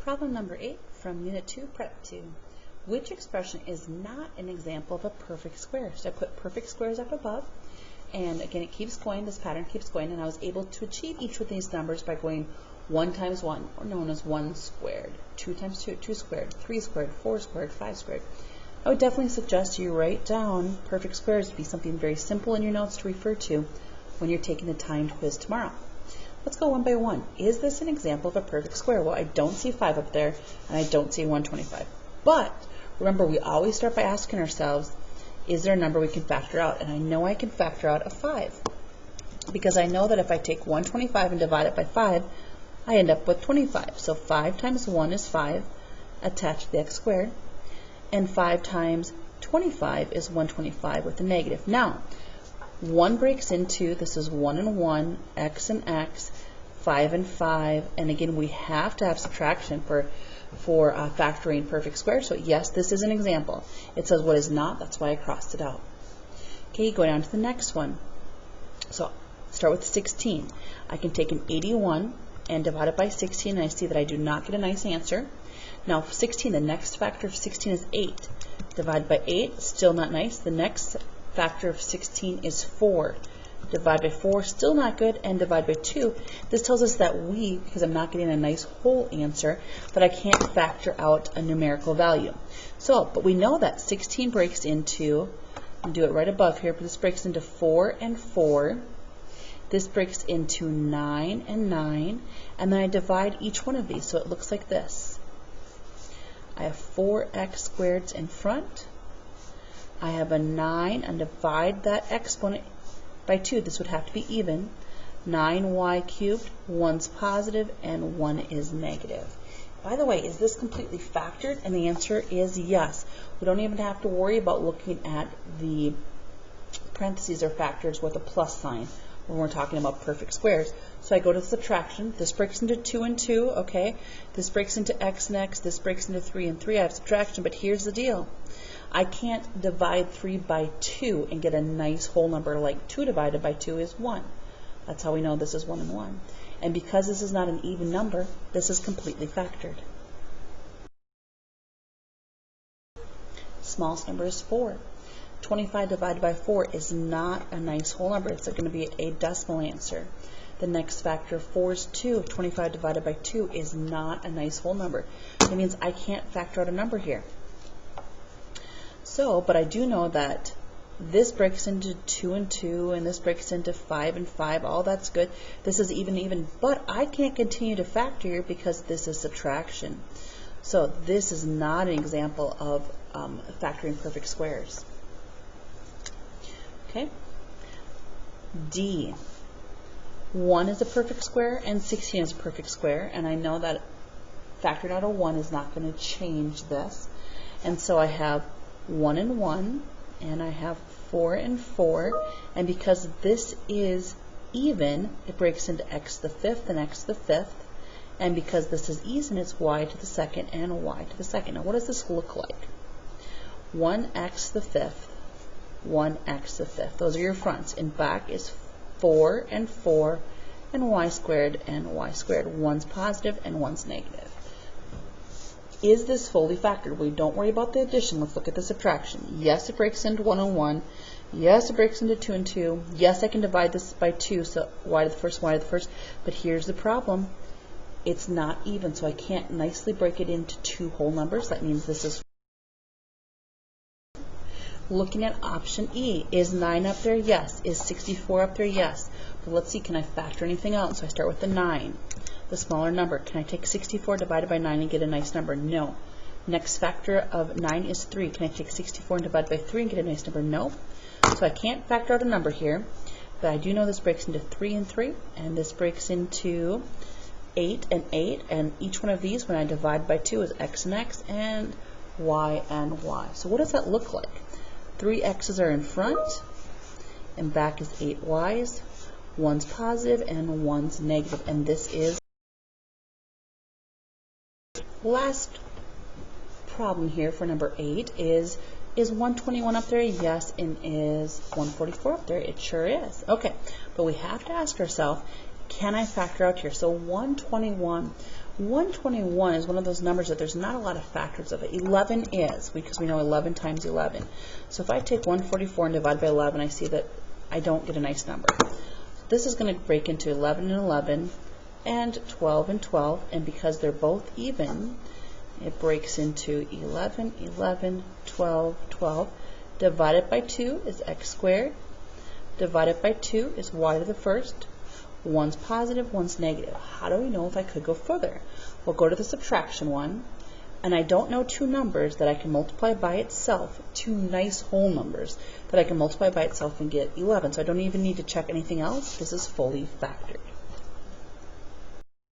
Problem number 8 from Unit 2, Prep 2. Which expression is not an example of a perfect square? So I put perfect squares up above, and again it keeps going, this pattern keeps going, and I was able to achieve each of these numbers by going 1 times 1, or known as 1 squared, 2 times 2, 2 squared, 3 squared, 4 squared, 5 squared. I would definitely suggest you write down perfect squares to be something very simple in your notes to refer to when you're taking the timed quiz tomorrow. Let's go one by one. Is this an example of a perfect square? Well, I don't see 5 up there, and I don't see 125. But remember, we always start by asking ourselves, is there a number we can factor out? And I know I can factor out a 5, because I know that if I take 125 and divide it by 5, I end up with 25. So 5 times 1 is 5, attached to the x squared, and 5 times 25 is 125 with a negative. Now, 1 breaks into, this is 1 and 1, x and x, 5 and 5, and again we have to have subtraction for factoring perfect squares. So yes, this is an example. It says what is not, that's why I crossed it out. Okay, go down to the next one. So start with 16. I can take an 81 and divide it by 16, and I see that I do not get a nice answer. Now for 16, the next factor of 16 is 8. Divide by 8, still not nice. The next factor of 16 is 4. Divide by 4, still not good, and divide by 2. This tells us that because I'm not getting a nice whole answer, that I can't factor out a numerical value. So, but we know that 16 breaks into, I'll do it right above here, but this breaks into 4 and 4. This breaks into 9 and 9, and then I divide each one of these, so it looks like this. I have 4x squared in front. I have a 9, and divide that exponent by 2. This would have to be even. 9y cubed, 1's positive, and 1 is negative. By the way, is this completely factored? And the answer is yes. We don't even have to worry about looking at the parentheses or factors with a plus sign when we're talking about perfect squares. So I go to subtraction. This breaks into 2 and 2, okay? This breaks into x and x. This breaks into 3 and 3. I have subtraction, but here's the deal. I can't divide 3 by 2 and get a nice whole number like 2 divided by 2 is 1. That's how we know this is 1 and 1. And because this is not an even number, this is completely factored. Smallest number is 4. 25 divided by 4 is not a nice whole number. It's going to be a decimal answer. The next factor of 4 is 2. 25 divided by 2 is not a nice whole number. That means I can't factor out a number here. So, but I do know that this breaks into 2 and 2, and this breaks into 5 and 5. All that's good. This is even, but I can't continue to factor here because this is subtraction. So this is not an example of factoring perfect squares. Okay. D. 1 is a perfect square and 16 is a perfect square, and I know that factoring out a 1 is not going to change this. And so I have 1 and 1, and I have 4 and 4, and because this is even, it breaks into x to the 5th and x to the 5th, and because this is even, it's y to the 2nd and y to the 2nd. Now what does this look like? 1x to the 5th, 1x to the 5th. Those are your fronts. In back is 4 and 4, and y squared and y squared. 1's positive and 1's negative. Is this fully factored? We don't worry about the addition. Let's look at the subtraction. Yes, it breaks into 1 and 1. Yes, it breaks into 2 and 2. Yes, I can divide this by 2, so y to the first, y to the first. But here's the problem. It's not even, so I can't nicely break it into 2 whole numbers. That means this is. Looking at option E, is 9 up there? Yes. Is 64 up there? Yes. But let's see, can I factor anything out? So I start with the 9, the smaller number. Can I take 64 divided by 9 and get a nice number? No. Next factor of 9 is 3. Can I take 64 and divide by 3 and get a nice number? No. So I can't factor out a number here, but I do know this breaks into 3 and 3, and this breaks into 8 and 8, and each one of these, when I divide by 2, is x and x, and y and y. So what does that look like? 3 x's are in front, and back is 8 y's. 1's positive and 1's negative, and this is. Last problem here for number 8 is 121 up there? Yes. And is 144 up there? It sure is. Okay, but we have to ask ourselves, can I factor out here? So 121, 121 is one of those numbers that there's not a lot of factors of it. 11 is, because we know 11 times 11. So if I take 144 and divide by 11, I see that I don't get a nice number. This is going to break into 11 and 11 and 12 and 12, and because they're both even, it breaks into 11, 11, 12, 12. Divided by 2 is x squared. Divided by 2 is y to the first. One's positive, one's negative. How do we know if I could go further? We'll go to the subtraction one, and I don't know two numbers that I can multiply by itself, two nice whole numbers that I can multiply by itself and get 11. So I don't even need to check anything else. This is fully factored.